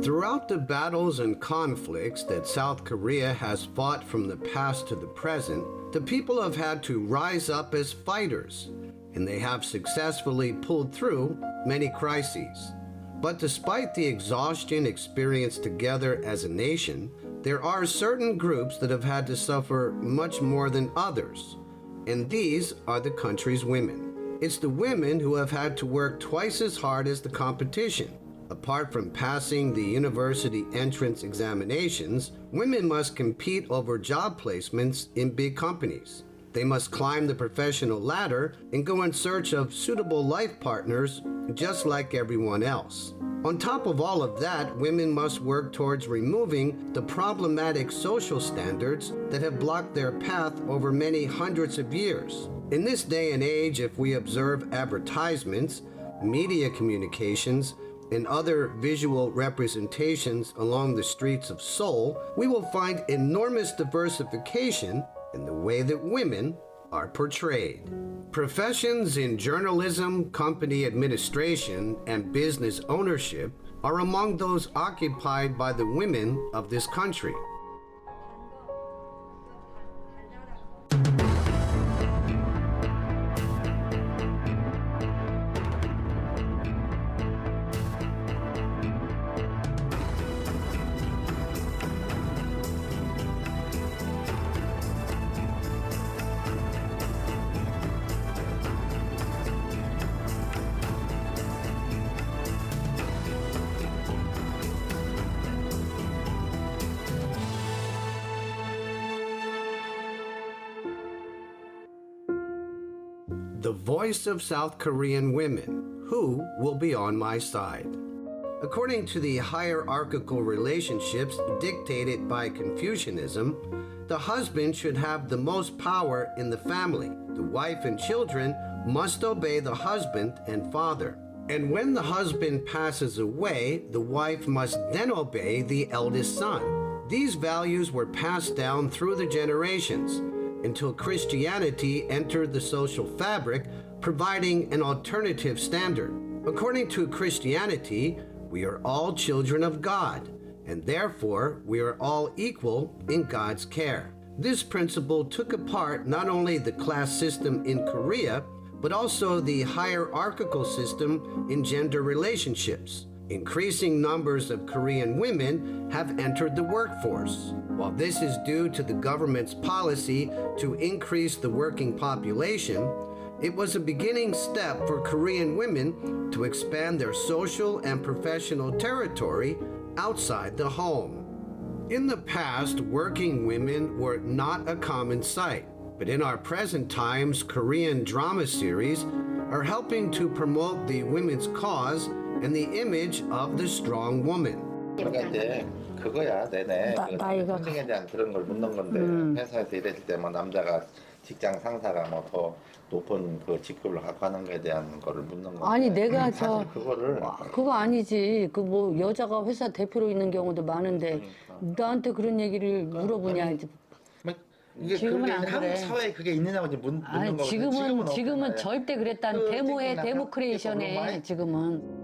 Throughout the battles and conflicts that South Korea has fought from the past to the present, the people have had to rise up as fighters, and they have successfully pulled through many crises. But despite the exhaustion experienced together as a nation, there are certain groups that have had to suffer much more than others, and these are the country's women. It's the women who have had to work twice as hard as the competition. Apart from passing the university entrance examinations, women must compete over job placements in big companies. They must climb the professional ladder and go in search of suitable life partners just like everyone else. On top of all of that, women must work towards removing the problematic social standards that have blocked their path over many hundreds of years. In this day and age, if we observe advertisements, media communications, and other visual representations along the streets of Seoul, we will find enormous diversification in the way that women are portrayed. Professions in journalism, company administration, and business ownership are among those occupied by the women of this country. The voice of South Korean women, who will be on my side. According to the hierarchical relationships dictated by Confucianism, the husband should have the most power in the family. The wife and children must obey the husband and father. And when the husband passes away, the wife must then obey the eldest son. These values were passed down through the generations, until Christianity entered the social fabric, providing an alternative standard. According to Christianity, we are all children of God, and therefore we are all equal in God's care. This principle took apart not only the class system in Korea, but also the hierarchical system in gender relationships. Increasing numbers of Korean women have entered the workforce. While this is due to the government's policy to increase the working population, it was a beginning step for Korean women to expand their social and professional territory outside the home. In the past, working women were not a common sight, but in our present times, Korean drama series are helping to promote the women's cause and the image of the strong woman. 그러니까 이제 그거야 내내 나이가 성에 대한 그런 걸 묻는 건데 회사에서 일했을 때 뭐 남자가 직장 상사가 뭐 더 높은 그 직급을 갖고 하는 거에 대한 거를 묻는 건데 아니 내가 사실 그거를 그거 아니지. 그 뭐 여자가 회사 대표로 있는 경우도 많은데 나한테 그런 얘기를 물어보냐 이제. 이게 지금은 그게 안 한국 그래. 사회에 그게 있느냐고 이제 묻는 아니 거거든요. 지금은 절대 그랬다는 데모해 지금은 데모크레이션에 약간 지금은.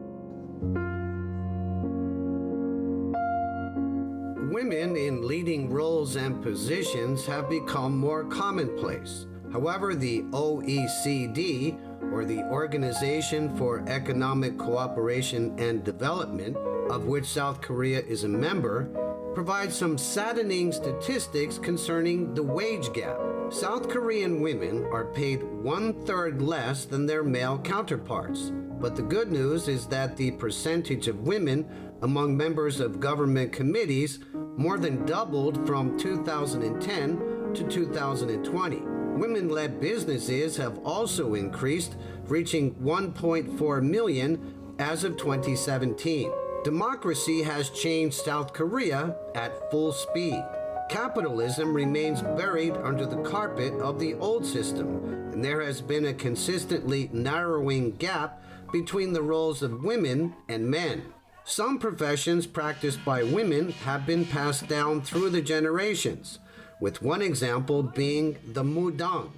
Women in leading roles and positions have become more commonplace. However, the OECD, or the Organization for Economic Cooperation and Development, of which South Korea is a member, provides some saddening statistics concerning the wage gap. South Korean women are paid 1/3 less than their male counterparts. But the good news is that the percentage of women among members of government committees more than doubled from 2010 to 2020. Women-led businesses have also increased, reaching 1.4 million as of 2017. Democracy has changed South Korea at full speed. Capitalism remains buried under the carpet of the old system, and there has been a consistently narrowing gap between the roles of women and men. Some professions practiced by women have been passed down through the generations, with one example being the mudang.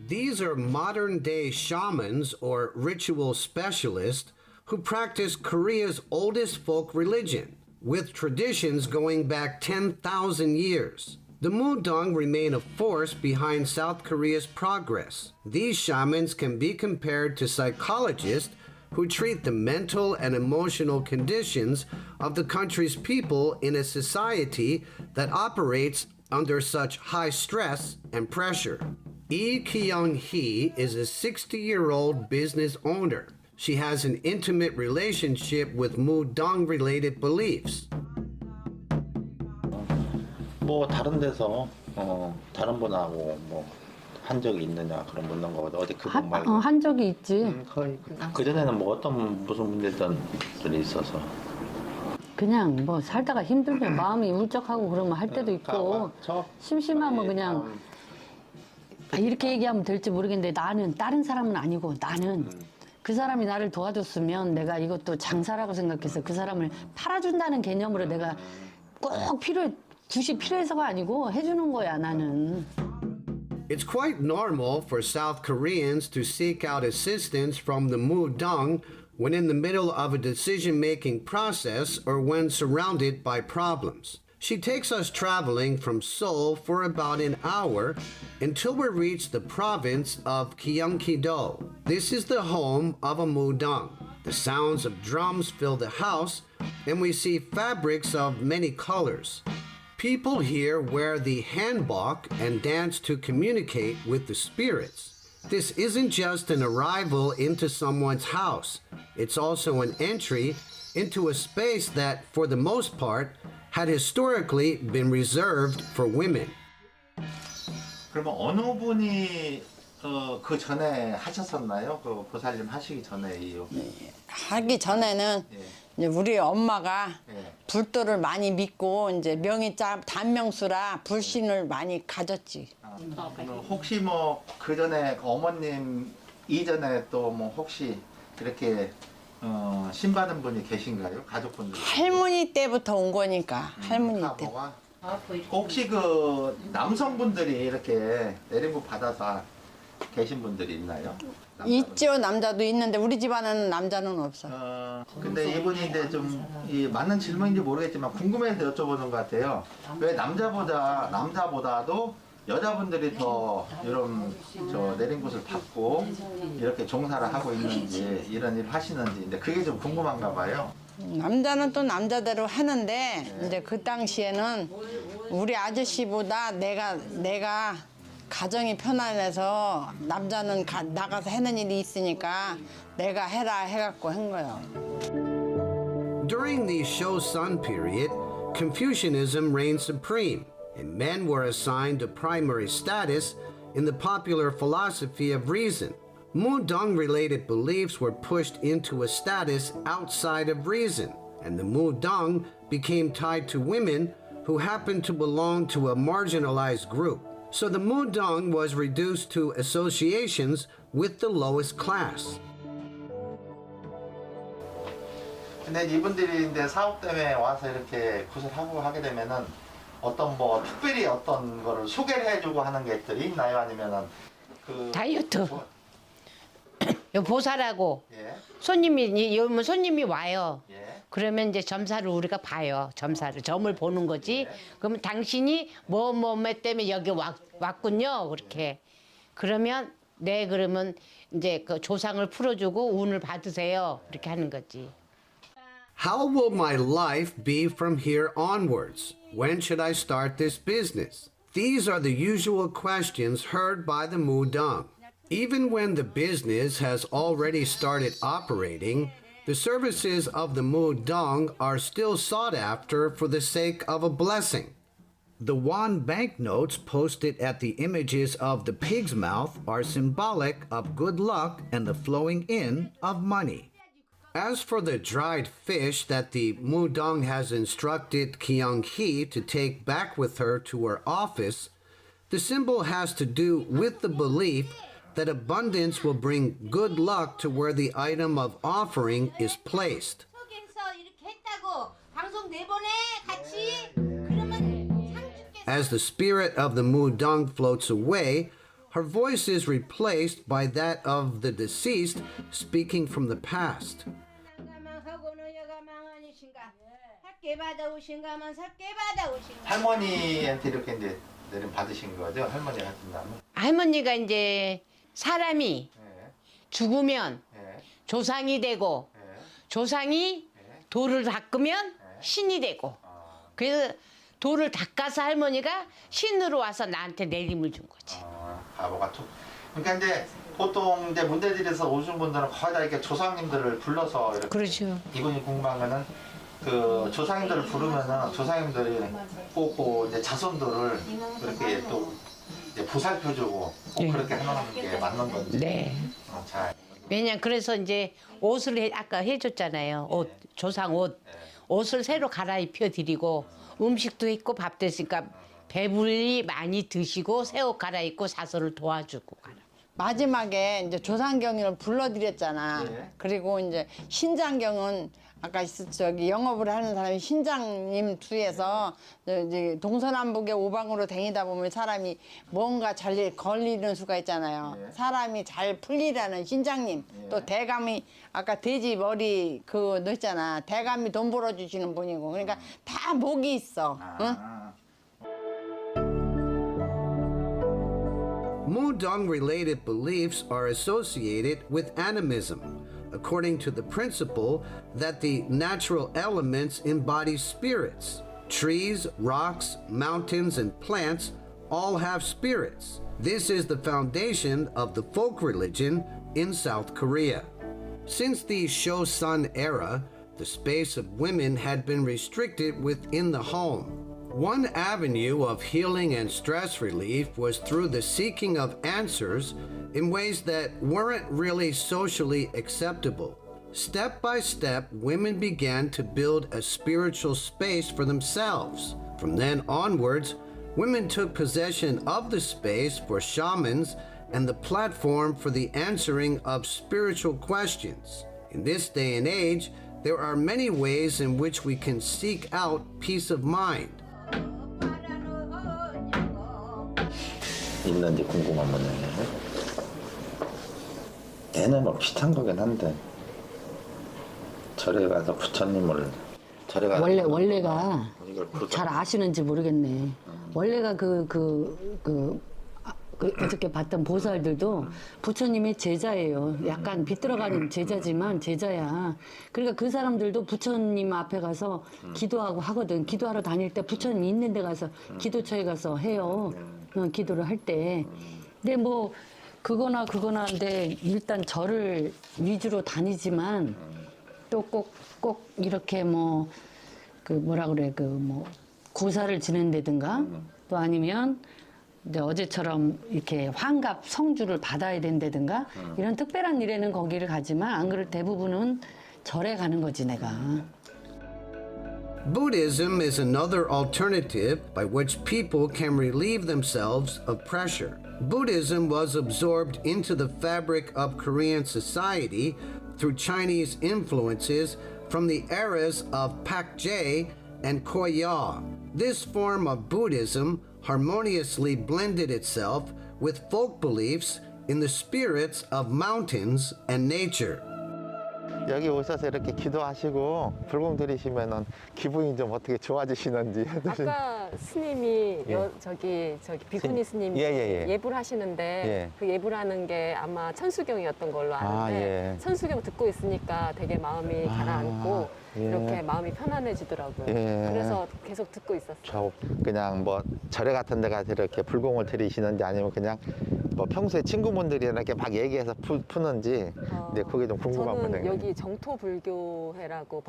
These are modern-day shamans or ritual specialists who practice Korea's oldest folk religion. with traditions going back 10,000 years. The Mudang remain a force behind South Korea's progress. These shamans can be compared to psychologists who treat the mental and emotional conditions of the country's people in a society that operates under such high stress and pressure. Lee Kyung-hee is a 60-year-old business owner. She has an intimate relationship with Mudang-related beliefs. 뭐 다른 데서 다른 분하고 뭐 한 적이 있느냐 그런 묻는 거거든. 어디 그분 말고. 한 적이 있지. 거의 그 전에는 뭐 어떤 무슨 문제들이 있어서. 그냥 뭐 살다가 힘들면 마음이 울적하고 그러면 할 때도 있고 심심하면 그냥 이렇게 얘기하면 될지 모르겠는데 나는 다른 사람은 아니고 나는 그 사람이 나를 도와줬으면 내가 이것도 장사라고 생각해서 그 사람을 팔아준다는 개념으로 내가 꼭 굳이 필요해서가 아니고 해주는 거야 나는. It's quite normal for South Koreans to seek out assistance from the Mudang when in the middle of a decision-making process or when surrounded by problems. She takes us traveling from Seoul for about an hour until we reach the province of Gyeonggi-do. This is the home of a Mudang. The sounds of drums fill the house, and we see fabrics of many colors. People here wear the hanbok and dance to communicate with the spirits. This isn't just an arrival into someone's house. It's also an entry into a space that, for the most part, had historically been reserved for women. 그러면 어느 분이 그 전에 하셨었나요? 그 보살님 하시기 전에 하기 전에는 이제 우리 엄마가 불도를 많이 믿고 이제 명이 단명수라 불신을 많이 가졌지. 혹시 뭐 그 전에 어머님 이전에 또 뭐 혹시 이렇게 신받은 분이 계신가요? 가족분들? 할머니 때부터 온 거니까 할머니 때. 혹시 그 남성분들이 이렇게 내림부 받아서 계신 분들이 있나요? 있죠. 남자도 있는데 우리 집안은 남자는 없어. 근데 이분이 이제 좀 맞는 질문인지 모르겠지만 궁금해서 여쭤보는 것 같아요. 왜 남자보다도 여자분들이 더 이런 내림굿을 받고 이렇게 종사를 하고 있는지 이런 일을 하시는지 근데 그게 좀 궁금한가 봐요. 남자는 또 남자대로 하는데 이제 그 당시에는 우리 아저씨보다 내가 가정이 편안해서 남자는 나가서 하는 일이 있으니까 내가 해라 해갖고 한 거예요. During the Shosun period, Confucianism reigned supreme, and men were assigned a primary status in the popular philosophy of reason. Mudang-related beliefs were pushed into a status outside of reason, and the Mudang became tied to women who happened to belong to a marginalized group. So the Mudang was reduced to associations with the lowest class. 근데 이분들이 이제 사업 때문에 와서 이렇게 굿을 하고 하게 되면은 어떤 뭐 특별히 어떤 거를 소개를 해주고 하는 것들이 있나요? 아니면은 그 다이어트. 요 보살하고 예. 손님이 와요. 예. 그러면 이제 점사를 우리가 봐요. 점을 보는 거지. 그러면 당신이 뭐 때문에 여기 왔군요. 그렇게. 그러면 그러면 이제 그 조상을 풀어주고 운을 받으세요. 이렇게 하는 거지. How will my life be from here onwards? When should I start this business? These are the usual questions heard by the Mudang. Even when the business has already started operating, the services of the Mudang are still sought after for the sake of a blessing. The won banknotes posted at the images of the pig's mouth are symbolic of good luck and the flowing in of money. As for the dried fish that the Mudang has instructed Kyung-hee to take back with her to her office, the symbol has to do with the belief that abundance will bring good luck to where the item of offering is placed. As the spirit of the Mudang floats away, her voice is replaced by that of the deceased speaking from the past. 작게 받아오신가 하면 작게 받아오신가. 할머니한테 이렇게 이제 내림 받으신 거죠? 할머니 같은 다음에. 할머니가 이제 사람이 예. 죽으면 예. 조상이 되고 예. 조상이 돌을 닦으면 신이 되고 그래서 돌을 닦아서 할머니가 신으로 와서 나한테 내림을 준 거지. 바보가 툭. 그러니까 이제 보통 이제 문대들에서 오신 분들은 거의 다 이렇게 조상님들을 불러서 이렇게 그렇죠. 이분이 궁금한 거는 그 조상님들을 부르면은 조상님들이 꼭 이제 자손들을 그렇게 또 이제 보살펴주고 꼭 네. 그렇게 하는 게 맞는 건지. 네. 잘. 왜냐 그래서 이제 옷을 아까 해줬잖아요. 옷 조상 옷을 새로 갈아입혀 드리고 음식도 있고 밥도 있으니까 배불리 많이 드시고 새 옷 갈아입고 사서를 도와주고 가라. 마지막에 이제 조상경을 불러드렸잖아. 예. 그리고 이제 신장경은 아까 저기 영업을 하는 사람이 신장님 뒤에서 이제 동서남북의 오방으로 다니다 보면 사람이 뭔가 잘 걸리는 수가 있잖아요. 예. 사람이 잘 풀리라는 신장님. 예. 또 대감이 아까 돼지 머리 그거 넣었잖아. 대감이 돈 벌어주시는 분이고. 그러니까 다 목이 있어. 응? Mudong-related beliefs are associated with animism, according to the principle that the natural elements embody spirits. Trees, rocks, mountains, and plants all have spirits. This is the foundation of the folk religion in South Korea. Since the Chosun era, the space of women had been restricted within the home. One avenue of healing and stress relief was through the seeking of answers in ways that weren't really socially acceptable. Step by step, women began to build a spiritual space for themselves. From then onwards, women took possession of the space for shamans and the platform for the answering of spiritual questions. In this day and age, there are many ways in which we can seek out peace of mind. 있는지 궁금한 거네. 얘는 뭐 비슷한 거긴 한데 절에 가서 부처님을 절에 가서 원래가 이걸 잘 아시는지 모르겠네. 원래가 어저께 봤던 보살들도 부처님의 제자예요. 약간 비뚤어가는 제자지만 제자야. 그러니까 그 사람들도 부처님 앞에 가서 기도하고 하거든. 기도하러 다닐 때 부처님 있는 데 가서 기도처에 가서 해요. 기도를 할 때. 근데 뭐 그거나 한데 일단 절을 위주로 다니지만 또 꼭 이렇게 뭐 그 뭐라 그래 그 뭐 구사를 지낸다든가 또 아니면 이제 어제처럼 이렇게 환갑 성주를 받아야 된다든가 이런 특별한 일에는 거기를 가지만 안 그럴 대부분은 절에 가는 거지 내가. Buddhism is another alternative by which people can relieve themselves of pressure. Buddhism was absorbed into the fabric of Korean society through Chinese influences from the eras of Pak-je and Koya. This form of Buddhism harmoniously blended itself with folk beliefs in the spirits of mountains and nature. 여기 오셔서 이렇게 기도하시고 불공 들이시면은 기분이 좀 어떻게 좋아지시는지. 아까 스님이 저기 비구니 스님이 예불 하시는데 예. 그 예불하는 게 아마 천수경이었던 걸로 아는데 천수경 듣고 있으니까 되게 마음이 가라앉고 이렇게 마음이 편안해지더라고요. 그래서 계속 듣고 있었어요. 저 그냥 뭐 절에 같은 데 가서 이렇게 불공을 들이시는지 아니면 그냥 뭐 평소에 친구분들이 이렇게 막 얘기해서 푸는지 근데 그게 좀 궁금한 저는 거네요. 여기 정토불교회라고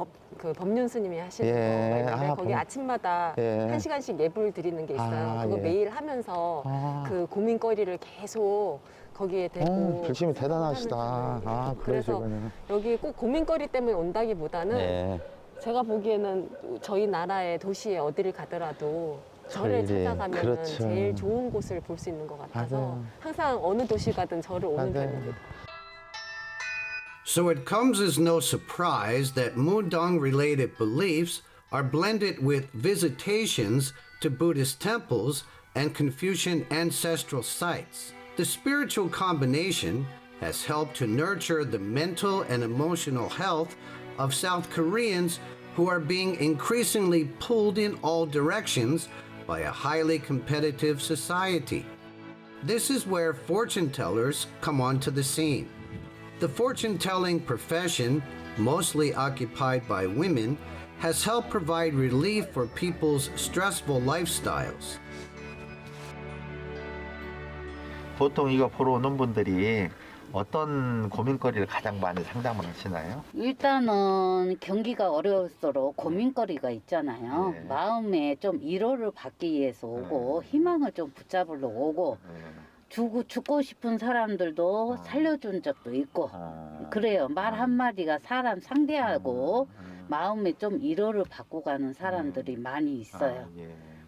법륜 스님이 하시는 예. 거가 있는데 거기 아침마다 1시간씩 예불 드리는 게 있어요. 그거 매일 하면서 그 고민거리를 계속 거기에 대고 불심이 대단하시다. 그래서 그러시군요. 여기 꼭 고민거리 때문에 온다기보다는 제가 보기에는 저희 나라의 도시에 어디를 가더라도 절을 찾아가면 그렇죠. 제일 좋은 곳을 볼 수 있는 것 같아서 맞아요. 항상 어느 도시 가든 절을 오는 편입니다. So it comes as no surprise that Mudong-related beliefs are blended with visitations to Buddhist temples and Confucian ancestral sites. The spiritual combination has helped to nurture the mental and emotional health of South Koreans who are being increasingly pulled in all directions by a highly competitive society. This is where fortune tellers come onto the scene. The fortune-telling profession, mostly occupied by women, has helped provide relief for people's stressful lifestyles. 보통 이거 보러 오는 분들이 어떤 고민거리를 가장 많이 상담을 하시나요? 일단은 경기가 어려울수록 고민거리가 있잖아요. 네. 마음에 좀 위로를 받기 위해서 오고 희망을 좀 붙잡으러 오고 죽고 싶은 사람들도 살려준 적도 있고 그래요. 말 한마디가 사람 상대하고 마음에 좀 위로를 받고 가는 사람들이 많이 있어요.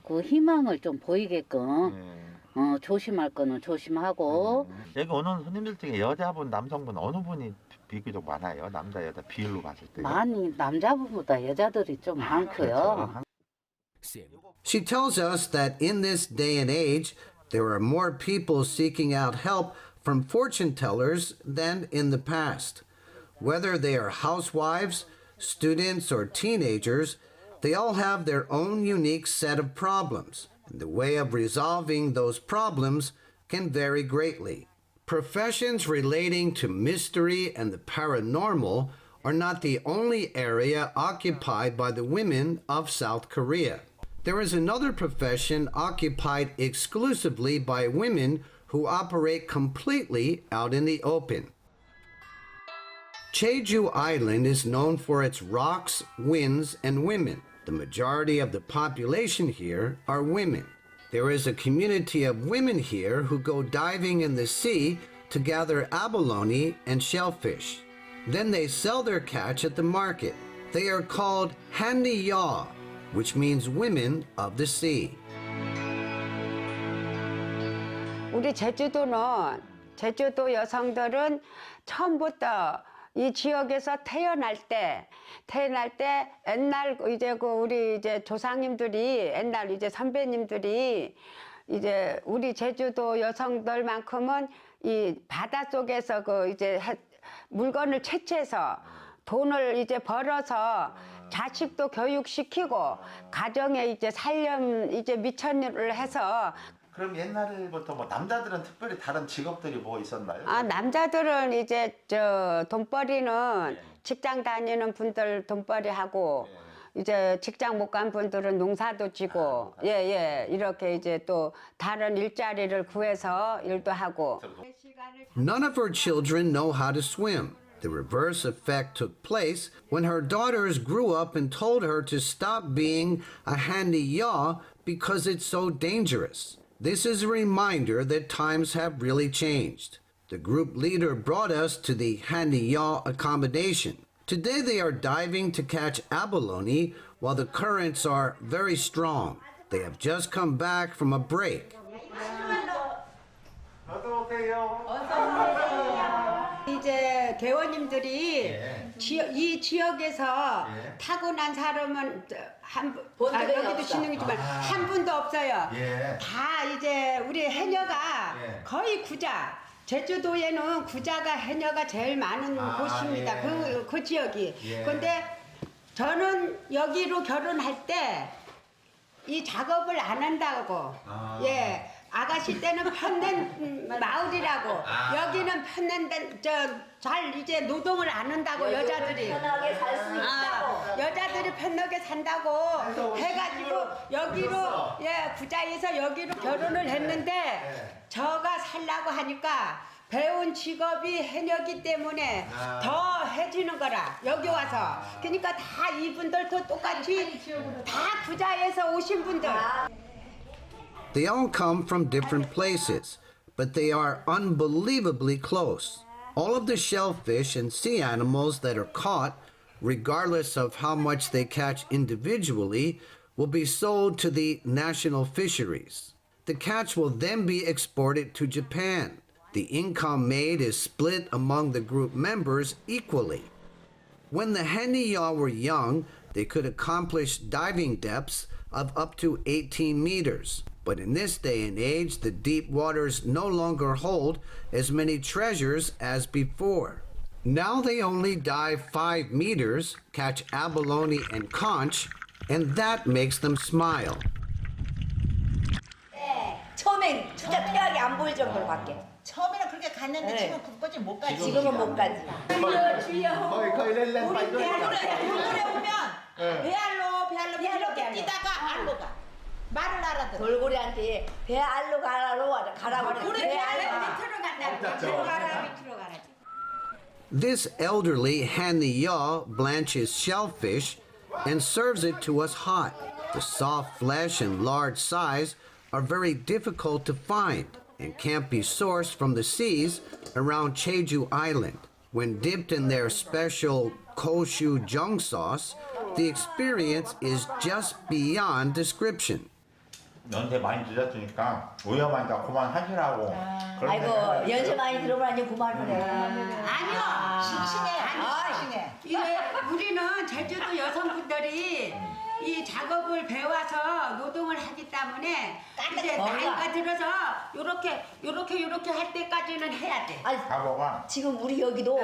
그 희망을 좀 보이게끔 조심할 거는 조심하고. 여기 오는 손님들 중에 여자분, 남성분 어느 분이 비교적 많아요? 남자, 여자 비율로 봤을 때. 많이 남자분보다 여자들이 좀 많고요. She tells us that in this day and age, there are more people seeking out help from fortune tellers than in the past. Whether they are housewives, students, or teenagers, they all have their own unique set of problems. The way of resolving those problems can vary greatly. Professions relating to mystery and the paranormal are not the only area occupied by the women of South Korea. There is another profession occupied exclusively by women who operate completely out in the open. Jeju Island is known for its rocks, winds, and women. The majority of the population here are women. There is a community of women here who go diving in the sea to gather abalone and shellfish. Then they sell their catch at the market. They are called handiya, which means women of the sea. 우리 제주도 여성들은 처음부터 이 지역에서 태어날 때 옛날 이제 우리 이제 조상님들이 옛날 이제 선배님들이 이제 우리 제주도 여성들만큼은 이 바닷속에서 이제 물건을 채취해서 돈을 이제 벌어서 자식도 교육시키고 가정에 이제 살림 이제 미천을 해서. 그럼 옛날부터 뭐 남자들은 특별히 다른 직업들이 뭐 있었나요? 남자들은 이제 돈벌이는 직장 다니는 분들 돈벌이 하고 이제 직장 못 간 분들은 농사도 지고 이렇게 이제 또 다른 일자리를 구해서 일도 하고. None of her children know how to swim. The reverse effect took place when her daughters grew up and told her to stop being a handiya because it's so dangerous. This is a reminder that times have really changed. The group leader brought us to the handiya accommodation. Today they are diving to catch abalone while the currents are very strong. They have just come back from a break. 이제 개원님들이 이 지역에서 타고난 사람은 여기도 신흥이지만 한 분도 없어요. 다 이제 우리 해녀가 거의 구자. 제주도에는 구자가 해녀가 제일 많은 곳입니다. 그 지역이. 근데 저는 여기로 결혼할 때 이 작업을 안 한다고. 아가씨 때는 편낸 마을이라고. 여기는 편낸 잘 이제 노동을 안 한다고 여자들이. 편하게 살 수 있다고. 여자들이 편하게 산다고 해가지고 여기로 구자에서 여기로 결혼을 했는데 저가 살라고 하니까 배운 직업이 해녀기 때문에 더 해지는 거라 여기 와서. 그러니까 다 이분들도 똑같이 다 구자에서 오신 분들. They all come from different places, but they are unbelievably close. All of the shellfish and sea animals that are caught, regardless of how much they catch individually, will be sold to the national fisheries. The catch will then be exported to Japan. The income made is split among the group members equally. When the handiya were young, they could accomplish diving depths of up to 18 meters. But in this day and age, the deep waters no longer hold as many treasures as before. Now they only dive 5 meters, catch abalone and conch, and that makes them smile. 처음엔 진짜 태양이 안 보일 정도로 밖에. 처음에는 그렇게 갔는데 네. 지금 그거지 못 가지. 지금은 못 가지. 거의 렐렌 우리 돌고래 오면 배알로 이렇게 뛰다가 알로 가. 말을 알아들어. 돌고래한테 배 알로 가라고 하래. 우리 배 배 알로 알로 밑으로 가라. This elderly Haniya blanches shellfish and serves it to us hot. The soft flesh and large size are very difficult to find and can't be sourced from the seas around Jeju Island. When dipped in their special gochujang sauce, the experience is just beyond description. 연세 많이 늦었으니까 위험하니까 그만하시라고. 아이고 연세 많이 들어보라니 그만을 해. 아니요. 싱싱해. 이게 우리는 제주도 여성분들이 이 작업을 배워서 노동을 하기 때문에 이제 나이가 들어서 요렇게 할 때까지는 해야 돼. 아니, 가보가. 지금 우리 여기도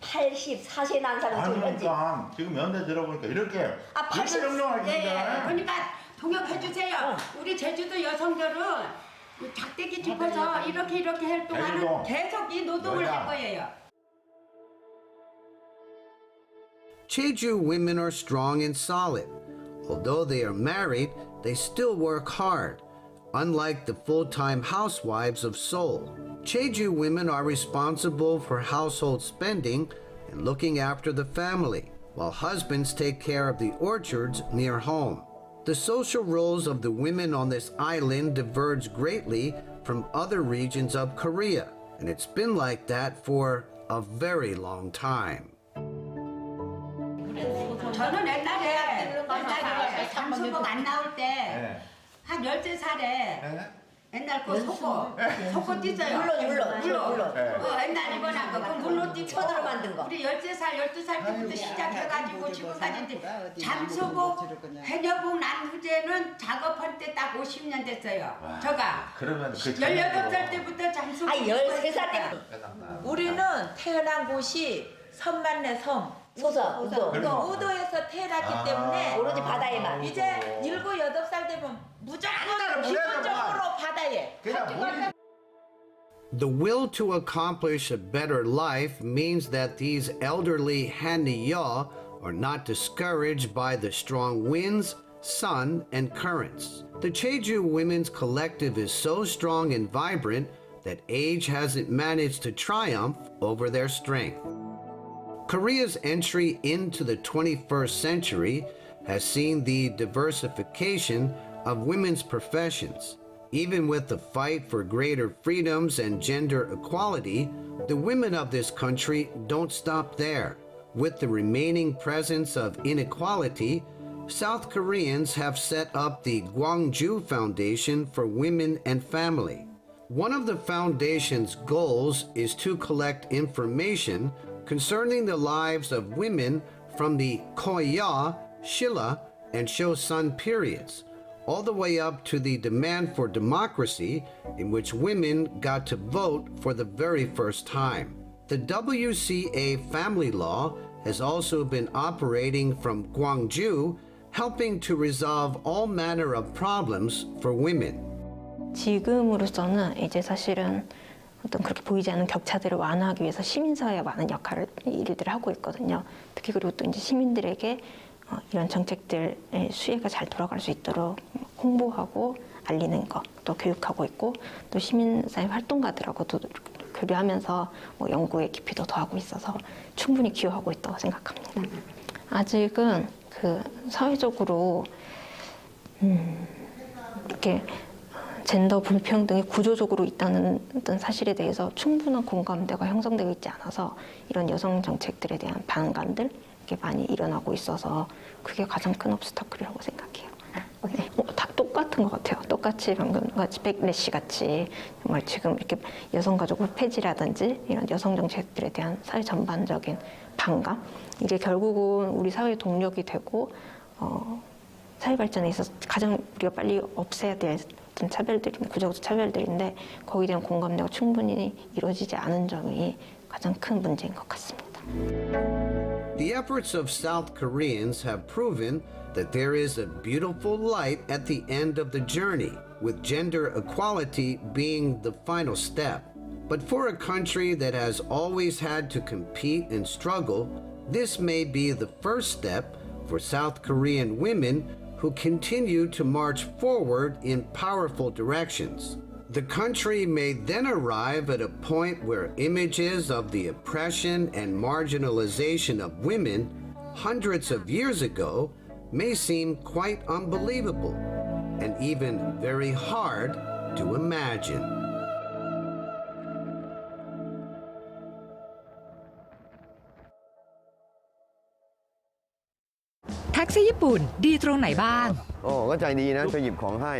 84세 난 사람이 아니 들어갔지. 그러니까 지금 연세 들어보니까 이렇게 80. 정정하게 그러니까 동역해 주세요. 우리 제주도 여성들은 작대기 짚어서 이렇게 할 동안은 계속 이 노동을 할 거예요. Jeju women are strong and solid. Although they are married, they still work hard, unlike the full-time housewives of Seoul. Jeju women are responsible for household spending and looking after the family, while husbands take care of the orchards near home. The social roles of the women on this island diverge greatly from other regions of Korea, and it's been like that for a very long time. 저는 옛날에 장수복 안 나올 때 한 13살에 옛날 거 속고 뛰어요. 물로. 옛날 입어난 거. 그 물로 뛰고. 손으로 만든 거. 우리 13살, 12살 때부터 시작해가지고 지금까지 잠수복, 해녀복 난 후제는 작업할 때 딱 50년 됐어요. 저가. 그러면 그 18살 때부터 잠수복. 13살 때부터. 우리는 태어난 곳이 섬만내 섬. 우도에서 태어났기 때문에 오로지 바다에만. 이제 7, 8살 되면 무조건 기본적으로 바다에. The will to accomplish a better life means that these elderly Haniya are not discouraged by the strong winds, sun, and currents. The Jeju Women's Collective is so strong and vibrant that age hasn't managed to triumph over their strength. Korea's entry into the 21st century has seen the diversification of women's professions. Even with the fight for greater freedoms and gender equality, the women of this country don't stop there. With the remaining presence of inequality, South Koreans have set up the Gwangju Foundation for Women and Family. One of the foundation's goals is to collect information concerning the lives of women from the Koya, Shilla, and Chosun periods, all the way up to the demand for democracy, in which women got to vote for the very first time. The WCA family law has also been operating from Gwangju, helping to resolve all manner of problems for women. 지금으로서는 이제 사실은 어떤 그렇게 보이지 않는 격차들을 완화하기 위해서 시민사회가 많은 일들을 하고 있거든요. 특히 그리고 또 이제 시민들에게 이런 정책들의 수혜가 잘 돌아갈 수 있도록 홍보하고 알리는 것, 또 교육하고 있고, 또 시민사회 활동가들하고도 교류하면서 연구의 깊이도 더하고 있어서 충분히 기여하고 있다고 생각합니다. 아직은 그 사회적으로 이렇게 젠더 불평등이 구조적으로 있다는 어떤 사실에 대해서 충분한 공감대가 형성되고 있지 않아서 이런 여성 정책들에 대한 반감들 이렇게 많이 일어나고 있어서 그게 가장 큰 obstacle이라고 생각해요. 네. 다 똑같은 것 같아요. 똑같이 방금 같이 백래시 같이 정말 지금 이렇게 여성가족부 폐지라든지 이런 여성 정책들에 대한 사회 전반적인 반감, 이게 결국은 우리 사회의 동력이 되고 사회 발전에 있어서 가장 우리가 빨리 없애야 될 어떤 차별들이, 구조적 차별들인데 거기에 대한 공감대가 충분히 이루어지지 않은 점이 가장 큰 문제인 것 같습니다. The efforts of South Koreans have proven that there is a beautiful light at the end of the journey, with gender equality being the final step. But for a country that has always had to compete and struggle, this may be the first step for South Korean women who continue to march forward in powerful directions. The country may then arrive at a point where images of the oppression and marginalization of women hundreds of years ago may seem quite unbelievable and even very hard to imagine. Taxi ญี่ปุ่นดีตรงไหนบ้าง ก็ใจดีนะจะหยิบของให้